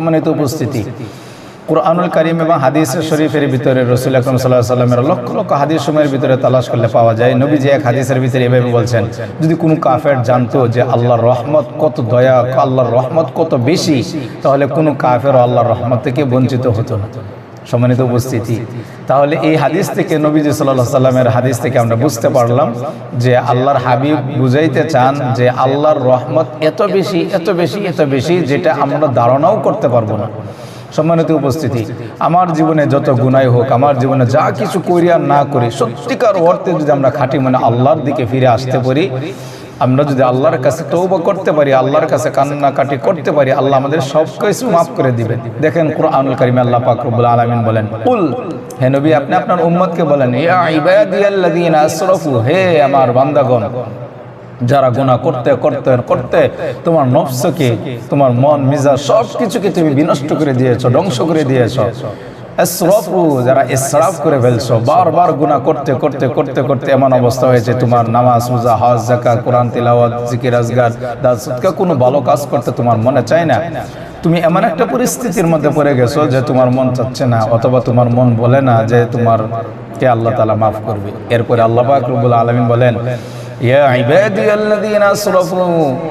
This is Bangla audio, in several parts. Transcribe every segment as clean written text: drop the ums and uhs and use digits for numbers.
সম্মানিত উপস্থিতি, কুরআনুল কারীম এবং হাদিস শরীফের ভিতরে রাসূল আকরাম সাল্লাল্লাহু আলাইহি ওয়াসাল্লামের লক্ষ লক্ষ হাদিস সময়ের ভিতরে তালাশ করলে পাওয়া যায়। নবীজি এক হাদিসের ভিতরে এভাবে বলছেন, যদি কোনো কাফের জানতো যে আল্লাহর রহমত কত দয়া, আল্লাহর রহমত কত বেশি, তাহলে কোনো কাফেরও আল্লাহর রহমত থেকে বঞ্চিত হতো না। সম্মানিত উপস্থিতি, তাহলে এই হাদিস থেকে, নবীজি সাল্লাল্লাহু আলাইহি ওয়াসাল্লামের হাদিস থেকে আমরা বুঝতে পারলাম যে আল্লাহর হাবিব বুঝাইতে চান যে আল্লাহর রহমত এত বেশি, এত বেশি, এত বেশি, যেটা আমরা ধারণাও করতে পারবো না। সম্মানিত উপস্থিতি, আমার জীবনে যত গুনাহ হোক, আমার জীবনে যা কিছু করি আর না করি, সত্যিকার অর্থে যদি আমরা খাঁটি মনে আল্লাহর দিকে ফিরে আসতে পারি, আমরা যদি আল্লাহর কাছে তওবা করতে পারি, আল্লাহর কাছে কান্নাকাটি করতে পারি, আল্লাহ আমাদের সব কিছু মাফ করে দিবেন। দেখেন কুরআনুল কারীমে আল্লাহ পাক রব্বুল আলামিন বলেন, কুল, হে নবী আপনি আপনার উম্মতকে বলেন, ইয়া ইবাদিয়াল্লাযীনা আসরাফু, হে আমার বান্দাগণ যারা গুনাহ করতে করতে করতে তোমার নফসকে, তোমার মন মিজাজ সব কিছুকে তুমি বিনষ্ট করে দিয়েছো, ধ্বংস করে দিয়েছো। আসরাফু, যারা ইসরাফ করে ফেলছো, বারবার গুনাহ করতে করতে করতে করতে এমন অবস্থা হয়েছে তোমার নামাজ, রোজা, হজ, যাকাত, কোরআন তিলাওয়াত, জিকির, আজকার, দান সদকা কোনো ভালো কাজ করতে তোমার মনে চায় না। তুমি এমন একটা পরিস্থিতির মধ্যে পড়ে গেছো যে তোমার মন চাচ্ছে না, অথবা তোমার মন বলে না যে তোমার কে আল্লাহ তাআলা মাফ করবে। এরপরে আল্লাহ পাক রব্বুল আলামিন বলেন, ইয়া ইবাদিয়াল্লাযীনা আসরাফু,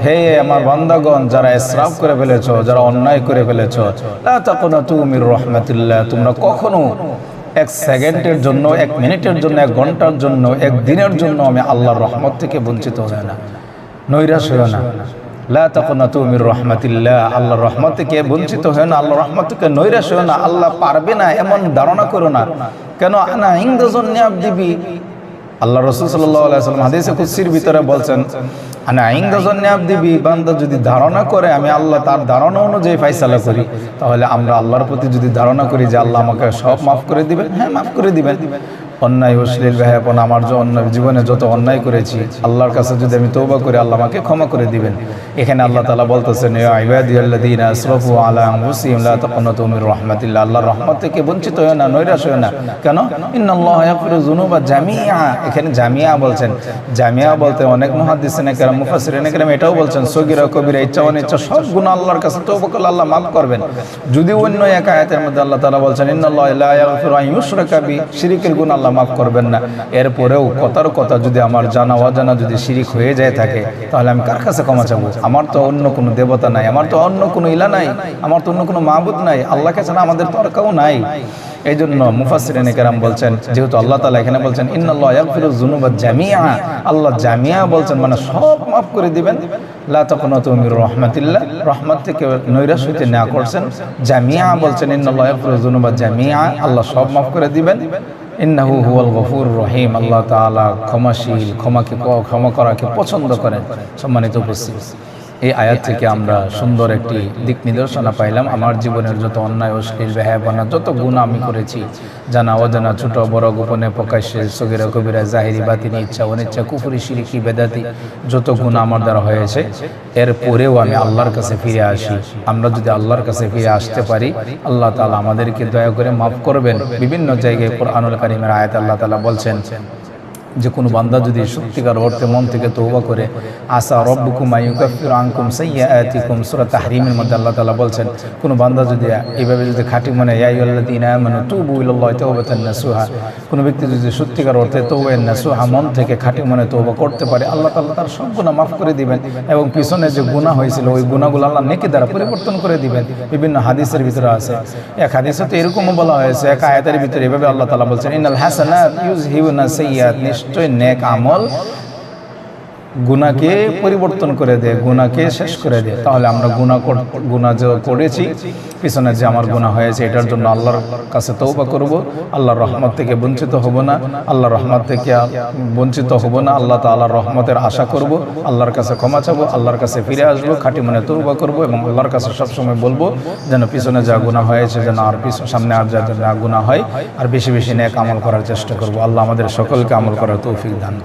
হে আমার বান্দাগণ যারা ইসরাফ করে ফেলেছো, যারা অন্যায় করে ফেলেছো, লা তাকুনাতু মির রাহমাতিল্লাহ, তোমরা কখনো এক সেকেন্ডের জন্য, এক মিনিটের জন্য, এক ঘন্টার জন্য, এক দিনের জন্য আমি আল্লাহর রহমত থেকে বঞ্চিত হয় না, নৈরাশ হও না। লা তাকুনাতু মির রাহমাতিল্লাহ, আল্লাহর রহমত থেকে বঞ্চিত হয় না, আল্লাহর রহমত থেকে নৈরাশ হও না। আল্লাহ পারবে না এমন ধারণা করো না। কেন? আনা ইনদা যন্নি আবদি বি, আল্লাহ রাসূল সাল্লাল্লাহু আলাইহি ওয়াসাল্লাম হাদিসে কুদসির ভিতরে বলছেন, আনা ইনদা যন্নি আবদি বি, বান্দা যদি ধারণা করে আমি আল্লাহ তার ধারণা অনুযায়ী ফয়সালা করি, তাহলে আমরা আল্লাহর প্রতি যদি ধারণা করি যে আল্লাহ আমাকে সব মাফ করে দিবেন, হ্যাঁ মাফ করে দিবেন। অন্যায়, অশ্লীল, বেহায়াপনা, আমার জীবনে যত অন্যায় করেছি, আল্লাহর কাছে যদি আমি তওবা করি, আল্লাহ আমাকে ক্ষমা করে দিবেন। এখানে আল্লাহ তাআলা বলতেছেন, ইয়া ইবাদিয়াল্লাযীনা আসরাফু আলা আনফুসিহিম লা তাকুনাতু মির রাহমাতিল্লাহ, আল্লাহর রহমত থেকে বঞ্চিত হয় না, নৈরাশ হয় না। কেন? ইন্নাল্লাহা ইয়াগফিরু যুনুবা জামিআ, এখানে জামিআ বলছেন। জামিআ বলতে অনেক মুহাদ্দিসিনে কেরাম, মুফাসসিরিনে কেরাম এটাও বলছেন, সগীরা কবিরা, ইচ্ছা অনিচ্ছা সব গুনাহ আল্লাহর কাছে তওবা করলে আল্লাহ মাফ করবেন। যদি অন্য এক আয়াতের মধ্যে আল্লাহ তাআলা বলছেন, ইন্নাল্লাহা লা ইয়াগফিরু আন ইউশরাকা বি, শিরকের গুনাহ আল্লাহ মাফ করবেন না। এরপরেও কথার কথা যদি আমার জানা অজানা যদি শিরিক হয়ে যায় থাকে, তাহলে আমি কার কাছে ক্ষমা চাবো? আমার তো অন্য কোনো দেবতা নাই, আমার তো অন্য কোনো ইলা নাই, আমার তো অন্য কোনো মাবুদ নাই, আল্লাহকে ছাড়া আমাদের তো আর কেউ নাই। এই জন্য মুফাসসিরিনে কেরাম বলছেন, যেহেতু আল্লাহ তাআলা এখানে বলছেন ইন্নাল্লাহা ইয়াগফিরু যুনুবা জামিআ, আল্লাহ জামিআ বলছেন মানে সব মাফ করে দিবেন। লা তাকুনাতু মির রাহমাতিল্লাহ, রহমত থেকে নৈরাশ হইতে না করছেন। জামিআ বলছেন ইন্নাল্লাহা ইয়াগফিরু যুনুবা জামিআ, আল্লাহ সব মাফ করে দিবেন। ইন্নাহু হুয়াল গফুরুর রহিম, আল্লাহ তাআলা ক্ষমাশীল, ক্ষমা করাকে পছন্দ করেন। সম্মানিত উপস্থিতি, এই আয়াত থেকে আমরা সুন্দর একটি দিক নির্দেশনা পাইলাম। আমার জীবনের যত অন্যায়, অশ্লীল, বেহায়াপনা, যত গুনাহ আমি করেছি, জানা অজানা, ছোট বড়, গোপনে প্রকাশ্যে, সগীরা কবিরা, জাহিরি বাতিনি, ইচ্ছা অনিচ্ছা, কুফরি, শিরকি, বেদাতি, যত গুনাহ আমার দ্বারা হয়েছে, এরপরেও আমি আল্লাহর কাছে ফিরে আসি। আমরা যদি আল্লাহর কাছে ফিরে আসতে পারি, আল্লাহ তাআলা আমাদেরকে দয়া করে মাফ করবেন। বিভিন্ন জায়গায় কুরআনুল কারীমের আয়াতে আল্লাহ তাআলা বলছেন যে কোনো বান্দা যদি সত্যিকার অর্থে মন থেকে তওবা করে, আসা রব্বুকুম আইয়ুকাফিরু আনকুম সাইয়্যাতিকুম, সূরা তাহরিমের মধ্যে আল্লাহ তাআলা বলছেন, কোনো বান্দা যদি এইভাবে যদি খাঁটি মনে ইয়া আইয়ুহাল্লাযীনা আমানু তুবু ইলাল্লাহি তাওবাতান নাসুহা, কোনো ব্যক্তি যদি সত্যিকার অর্থে তওবা নাসুহা মন থেকে খাঁটি মনে তওবা করতে পারে, আল্লাহ তাআলা তার সব গুনাহ মাফ করে দিবেন এবং পিছনে যে গুনাহ হয়েছিল ওই গুনাহগুলো আল্লাহ নেকি দ্বারা পরিবর্তন করে দিবেন। বিভিন্ন হাদিসের ভিতরে আছে, এক হাদিসে তো এরকমও বলা হয়েছে, এক আয়াতের ভিতরে এভাবে আল্লাহ তাআলা বলছেন, ইন্নাল হাসানাত ইউযহিবুনা সাইয়্যাত, নিশ্চয় নেক আমল গুনাহকে পরিবর্তন করে দেয়, গুনাহকে শেষ করে দেয়। তাহলে আমরা গুনাহ যে করেছি, পিছনে যে আমার গুনাহ হয়েছে, এটার জন্য আল্লাহর কাছে তওবা করব, আল্লাহর রহমত থেকে বঞ্চিত হব না, আল্লাহর রহমত থেকে বঞ্চিত হব না, আল্লাহ তাআলার রহমতের আশা করব, আল্লাহর কাছে ক্ষমা চাবো, আল্লাহর কাছে ফিরে আসবো, খাঁটি মনে তওবা করব এবং আল্লাহর কাছে সবসময় বলবো যেন পিছনে যা গুনাহ হয়েছে যেন আর সামনে আর যা গুনাহ হয়, আর বেশি বেশি নেক আমল করার চেষ্টা করব। আল্লাহ আমাদের সকলকে আমল করার তৌফিক দান।